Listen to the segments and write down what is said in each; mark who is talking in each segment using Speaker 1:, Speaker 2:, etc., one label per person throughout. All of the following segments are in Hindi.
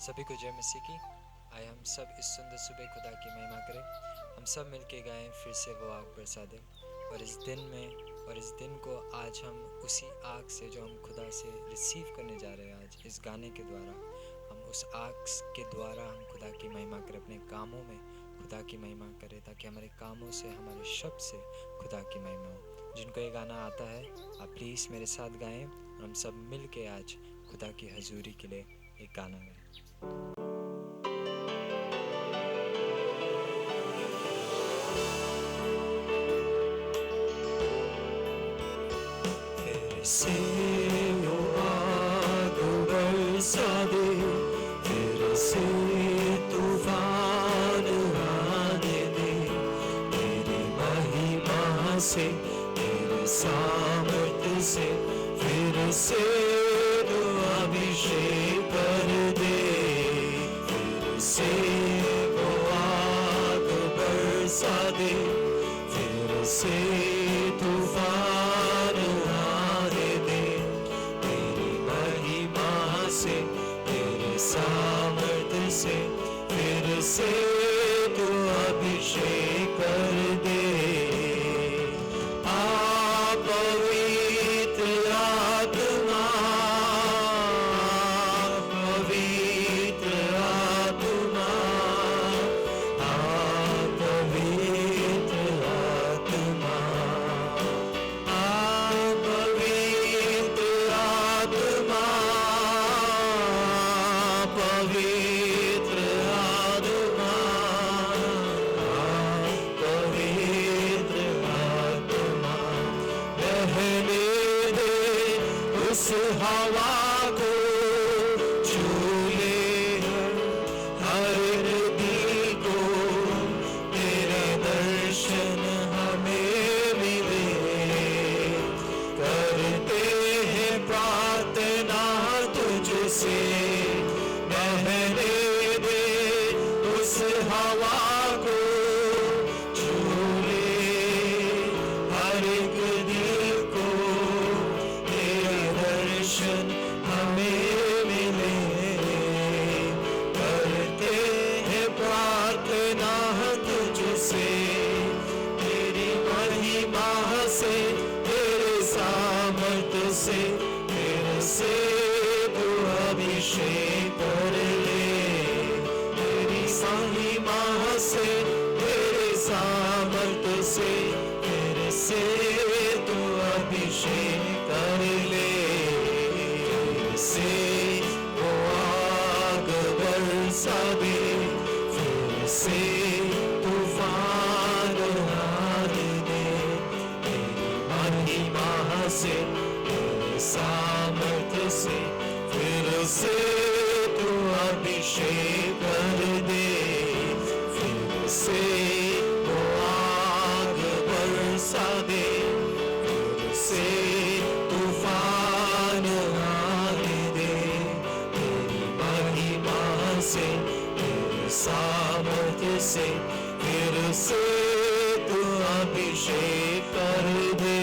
Speaker 1: सभी को जय मसीह की। आए हम सब इस सुंदर सुबह खुदा की महिमा करें। हम सब मिलके गाएं फिर से वो आग बरसा दे। और इस दिन को आज हम उसी आग से जो हम खुदा से रिसीव करने जा रहे हैं, आज इस गाने के द्वारा हम उस आग के द्वारा हम खुदा की महिमा करें, अपने कामों में खुदा की महिमा करें, ताकि हमारे कामों से, हमारे शब्द से खुदा की महिमा हो। जिनको ये गाना आता है आप प्लीज़ मेरे साथ गाएं और हम सब मिल के आज खुदा की हजूरी के लिए एक गाना गाएं। फिर से वो आग बरसा दे, फिर से तूफान आने दे, तेरी महिमा से, तेरे सामर्थ से, फिर से तो अभिषेक कर दे। फिर से वो आग बरसा दे, फिर से तूफान आने दे, तेरी महिमा से, तेरे सामर्थ से, फिर से तो अभिषेक कर दे। पवित्र आत्मा, पवित्र आत्मा, पवित्र आत्मा, पवित्र आत्मा, पवित्र आत्मा, पवित्र आत्मा, बहने दे उस हवा को, झूले हर दिल को, तेरे दर्शन हमें मिले। करते हैं प्रार्थना तुझसे, बहने दे उस हवा को, झूले हर एक दिल को, तेरे दर्शन हमें मिले। करते हैं प्रार्थना तुझसे, तेरी महिमा से, तेरे सामर्थ से, तेरे से तू अभिषेक कर ले। तेरी महिमा से, तेरे सामर्थ से, तेरे से तू अभिषेक कर ले। फिर से वो आग बरसा दे, फिर से तूफान आने दे, तेरी महिमा से, तेरे सामर्थ से, फिर से तू अभिषेक कर दे। फिर से वो आग बरसा दे, फिर से तूफान आने दे, तेरी महिमा से, तेरे सामर्थ से, फिर से तू अभिषेक कर दे।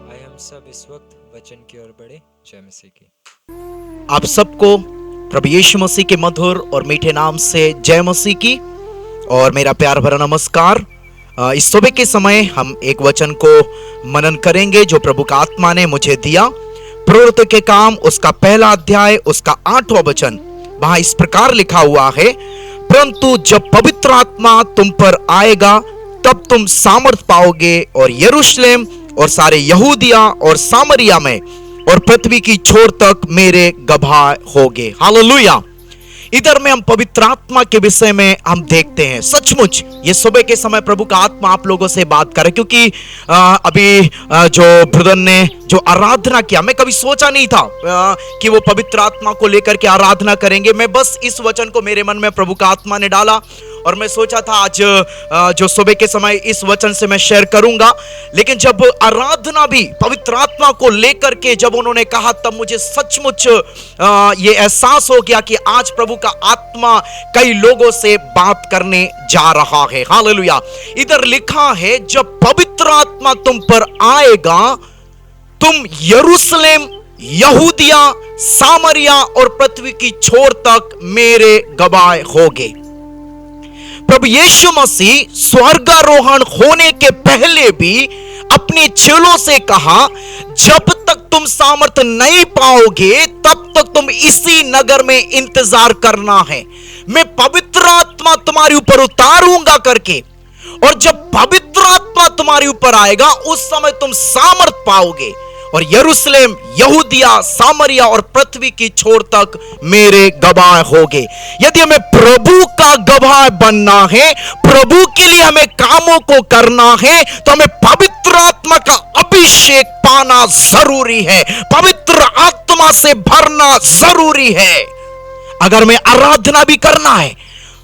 Speaker 1: आए हम सब इस वक्त वचन की ओर बढ़े। जय मसीह की।
Speaker 2: आप सबको प्रभु यीशु मसीह के मधुर और मीठे नाम से जय मसीह की और मेरा प्यार भरा नमस्कार। इस सुबह के समय हम एक वचन को मनन करेंगे जो प्रभु का आत्मा ने मुझे दिया। प्रवृत्ति के काम उसका पहला अध्याय उसका 8वां वचन, वहां इस प्रकार लिखा हुआ है, परंतु जब पवित्र आत्मा तुम पर आएगा तब तुम सामर्थ पाओगे और यरूशलेम और सारे यहूदिया और सामरिया में और पृथ्वी की छोर तक मेरे गवाह होगे। हालेलुया। इधर में हम पवित्र आत्मा के विषय में हम देखते हैं। सचमुच ये सुबह के समय प्रभु का आत्मा आप लोगों से बात करे, क्योंकि अभी जो ब्रदर ने जो आराधना किया, मैं कभी सोचा नहीं था कि वो पवित्र आत्मा को लेकर के आराधना करेंगे। मैं बस इस वचन को मेरे मन में प्रभु का आत्मा ने डाला और मैं सोचा था आज जो सुबह के समय इस वचन से मैं शेयर करूंगा। लेकिन जब आराधना भी पवित्र आत्मा को लेकर के जब उन्होंने कहा, तब मुझे सचमुच ये एहसास हो गया कि आज प्रभु का आत्मा कई लोगों से बात करने जा रहा है। हालेलुया। इधर लिखा है, जब पवित्र आत्मा तुम पर आएगा तुम यरूशलेम, यहूदिया, सामरिया और पृथ्वी की छोर तक मेरे गवाह होगे। प्रभु यीशु मसीह स्वर्गारोहण होने के पहले भी अपने चेलों से कहा, जब तक तुम सामर्थ नहीं पाओगे तब तक तुम इसी नगर में इंतजार करना है। मैं पवित्र आत्मा तुम्हारे ऊपर उतारूंगा करके, और जब पवित्र आत्मा तुम्हारे ऊपर आएगा उस समय तुम सामर्थ पाओगे और यरूशलेम, यहूदिया, सामरिया और पृथ्वी की छोर तक मेरे गवाह होगे। यदि हमें प्रभु का गवाह बनना है, प्रभु के लिए हमें कामों को करना है, तो हमें पवित्र आत्मा का अभिषेक पाना जरूरी है, पवित्र आत्मा से भरना जरूरी है। अगर हमें आराधना भी करना है,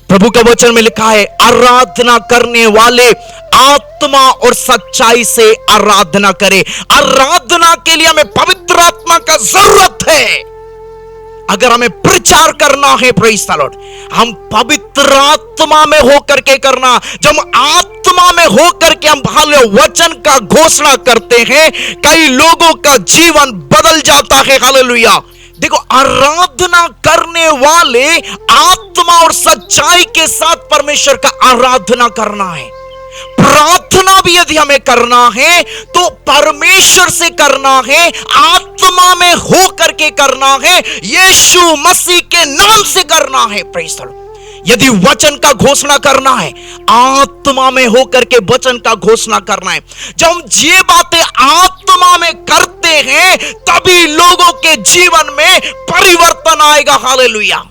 Speaker 2: प्रभु का वचन में लिखा है, आराधना करने वाले आत्मा और सच्चाई से आराधना करें। आराधना के लिए हमें पवित्र आत्मा का जरूरत है। अगर हमें प्रचार करना है, प्रेज़ द लॉर्ड, हम पवित्र आत्मा में होकर के करना। जब हम आत्मा में होकर के हम वचन का घोषणा करते हैं, कई लोगों का जीवन बदल जाता है। हालेलुया। देखो, आराधना करने वाले आत्मा और सच्चाई के साथ परमेश्वर का आराधना करना है। प्रार्थना भी यदि हमें करना है तो परमेश्वर से करना है, आत्मा में हो करके करना है, यीशु मसीह के नाम से करना है। Praise the Lord. यदि वचन का घोषणा करना है, आत्मा में होकर के वचन का घोषणा करना है। जब हम ये बातें आत्मा में करते हैं तभी लोगों के जीवन में परिवर्तन आएगा। हालेलुया।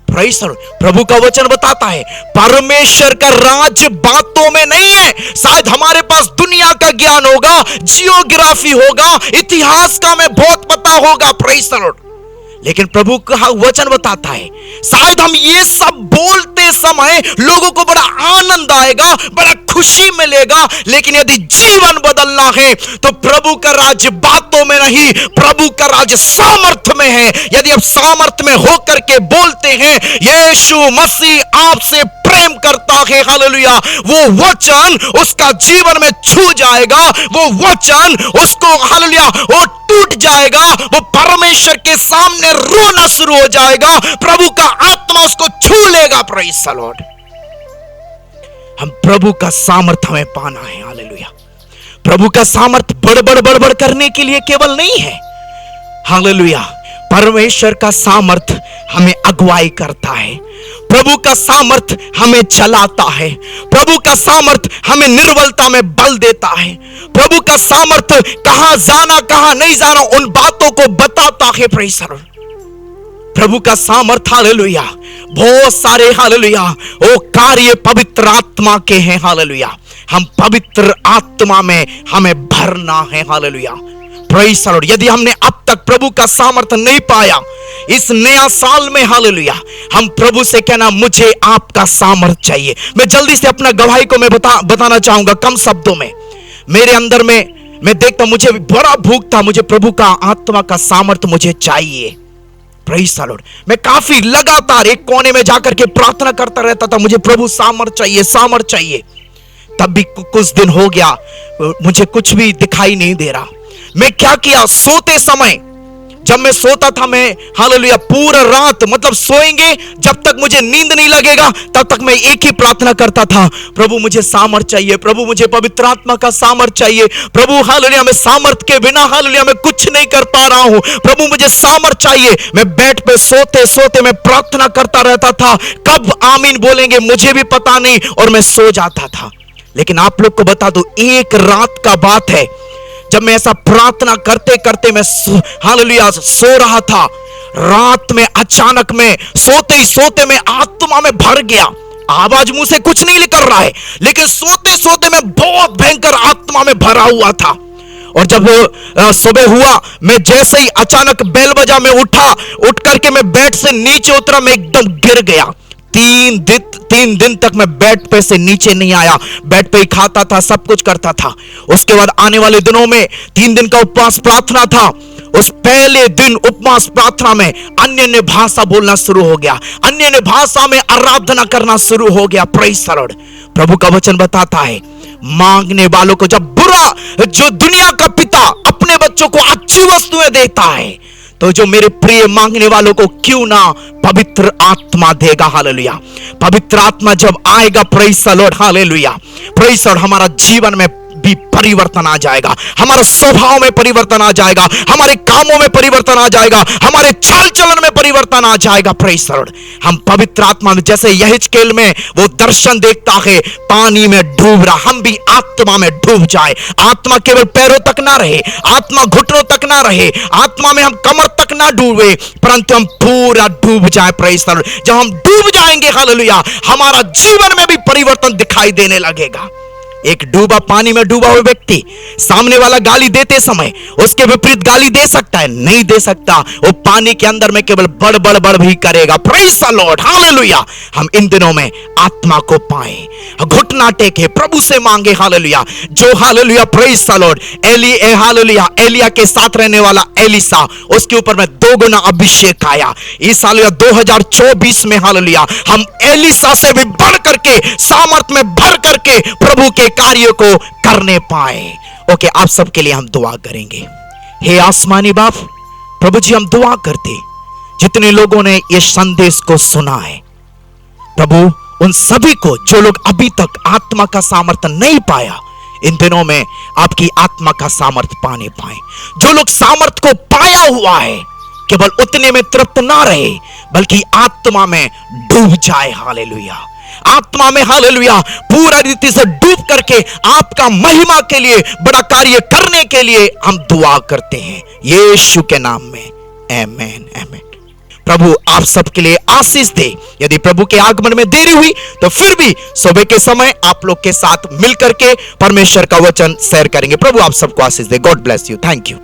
Speaker 2: Praise the Lord. प्रभु का वचन बताता है, परमेश्वर का राज बातों में नहीं है। शायद हमारे पास दुनिया का ज्ञान होगा, जियोग्राफी होगा, इतिहास का हमें बहुत पता होगा। Praise the Lord. लेकिन प्रभु का वचन बताता है, शायद हम ये सब बोलते समय लोगों को बड़ा आनंद आएगा, बड़ा खुशी मिलेगा, लेकिन यदि जीवन बदलना है तो प्रभु का राज्य बातों में नहीं, प्रभु का राज्य सामर्थ्य में है। यदि आप सामर्थ्य में होकर के बोलते हैं, यीशु मसीह आपसे प्रेम करता है, हालेलुया, वो वचन उसका जीवन में छू जाएगा, वो वचन उसको, हालेलुया, वो टूट जाएगा, वो परमेश्वर के सामने रोना शुरू हो जाएगा, प्रभु का आत्मा उसको छू लेगा। Praise the Lord. हम प्रभु का सामर्थ्य हमें पाना है। हालेलुया। प्रभु का सामर्थ्य बड़बड़ करने के लिए केवल नहीं है। हालेलुया। परमेश्वर का सामर्थ्य हमें अगुवाई करता है, प्रभु का सामर्थ्य हमें चलाता है, प्रभु का सामर्थ्य हमें निर्बलता में बल देता है, प्रभु का सामर्थ्य कहां जाना कहां नहीं जाना उन बातों को बताता है। Praise the Lord. प्रभु का सामर्थ्य, हालेलुया, बहुत सारे, हालेलुया, वो कार्य पवित्र आत्मा के हैं। हालेलुया। हम पवित्र आत्मा में हमें भरना है। हालेलुया। Praise the Lord. यदि हमने अब तक प्रभु का सामर्थ्य नहीं पाया, इस नया साल में, हालेलुया, हम प्रभु से कहना, मुझे आपका सामर्थ्य चाहिए। मैं जल्दी से अपना गवाही को मैं बताना चाहूंगा कम शब्दों में। मेरे अंदर में मैं देखता, मुझे बड़ा भूख था, मुझे प्रभु का आत्मा का सामर्थ्य मुझे चाहिए। Praise the Lord. मैं काफी लगातार एक कोने में जाकर के प्रार्थना करता रहता था, मुझे प्रभु सामर्थ्य चाहिए, सामर्थ्य चाहिए। तब भी कुछ दिन हो गया, मुझे कुछ भी दिखाई नहीं दे रहा। मैं क्या किया, सोते समय, जब मैं सोता था, मैं, हालेलुया, पूरा रात, मतलब सोएंगे जब तक मुझे नींद नहीं लगेगा तब तक मैं एक ही प्रार्थना करता था, प्रभु मुझे सामर्थ्य चाहिए, प्रभु मुझे पवित्र आत्मा का सामर्थ्य चाहिए, प्रभु, हालेलुया, मैं सामर्थ्य के बिना, हालेलुया, मैं कुछ नहीं कर पा रहा हूं, प्रभु मुझे सामर्थ्य चाहिए। मैं बेड पे सोते सोते मैं प्रार्थना करता रहता था, कब आमीन बोलेंगे मुझे भी पता नहीं, और मैं सो जाता था। लेकिन आप लोग को बता दो, एक रात का बात है, जब मैं ऐसा प्रार्थना करते करते मैं, हालेलुया, सो रहा था, रात में अचानक में सोते ही सोते मैं आत्मा में भर गया। आवाज मुंह से कुछ नहीं निकल रहा है, लेकिन सोते सोते मैं बहुत भयंकर आत्मा में भरा हुआ था। और जब सुबह हुआ, मैं जैसे ही अचानक बेल बजा, मैं उठा, उठ करके मैं बेड से नीचे उतरा, मैं एकदम गिर गया। 3 दिन तक मैं बेड पे से नीचे नहीं आया, बेड पे ही खाता था, सब कुछ करता था। उसके बाद आने वाले दिनों में 3 दिन का उपवास प्रार्थना था। उस पहले दिन उपवास प्रार्थना में अन्य भाषा बोलना शुरू हो गया, अन्य भाषा में आराधना करना शुरू हो गया। Praise the Lord. प्रभु का वचन बताता है, मांगने वालों को जब बुरा, जो दुनिया का पिता अपने बच्चों को अच्छी वस्तुएं देता है, तो जो मेरे प्रिय मांगने वालों को क्यों ना पवित्र आत्मा देगा। हालेलुया। पवित्र आत्मा जब आएगा, praise the Lord, hallelujah, praise the Lord, हमारा जीवन में भी परिवर्तन आ जाएगा, हमारे स्वभाव में परिवर्तन आ जाएगा, हमारे कामों में परिवर्तन आ जाएगा, हमारे चाल चलन में परिवर्तन आ जाएगा। Praise the Lord. हम पवित्र आत्मा में, जैसे यहेजकेल में वो दर्शन देखता है पानी में डूब रहा, हम भी आत्मा में डूब जाए। आत्मा केवल पैरों तक ना रहे, आत्मा घुटनों तक ना रहे, आत्मा में हम कमर तक ना डूबे, परंतु हम पूरा डूब जाए। Praise the Lord. जब हम डूब जाएंगे, हालेलुया, हमारा जीवन में भी परिवर्तन दिखाई देने लगेगा। एक डूबा, पानी में डूबा हुआ व्यक्ति सामने वाला गाली देते समय उसके विपरीत गाली दे सकता है? नहीं दे सकता। वो पानी के अंदर में केवल बड़ भी करेगा। Praise the Lord, hallelujah. हम इन दिनों में आत्मा को पाए, घुटना टेके, प्रभु से मांगे। हालेलुया। जो, hallelujah, praise the Lord, hallelujah, एलिया के साथ रहने वाला एलिसा, उसके ऊपर में 2 गुना अभिषेक आया। इस साल 2024 में, हालेलुया, हम एलिसा से भी बढ़ करके, सामर्थ में भर करके प्रभु के कार्य को करने पाए। ओके, आप सबके लिए हम दुआ करेंगे। हे आसमानी बाप, प्रभु जी, हम दुआ करते जितने लोगों ने ये संदेश को सुना है, प्रभु उन सभी को, जो लोग अभी तक आत्मा का सामर्थ्य नहीं पाया, इन दिनों में आपकी आत्मा का सामर्थ्य पाने पाए। जो लोग सामर्थ्य को पाया हुआ है, केवल उतने में तृप्त ना रहे, बल्कि आत्मा में डूब जाए। हालेलुया। आत्मा में, हालेलुया, पूरा रीति से डूब करके आपका महिमा के लिए, बड़ा कार्य करने के लिए हम दुआ करते हैं यीशु के नाम में। आमीन, आमीन। प्रभु आप सबके लिए आशीष दे। यदि प्रभु के आगमन में देरी हुई तो फिर भी सुबह के समय आप लोग के साथ मिलकर के परमेश्वर का वचन शेयर करेंगे। प्रभु आप सबको आशीष दे। God bless you. Thank you.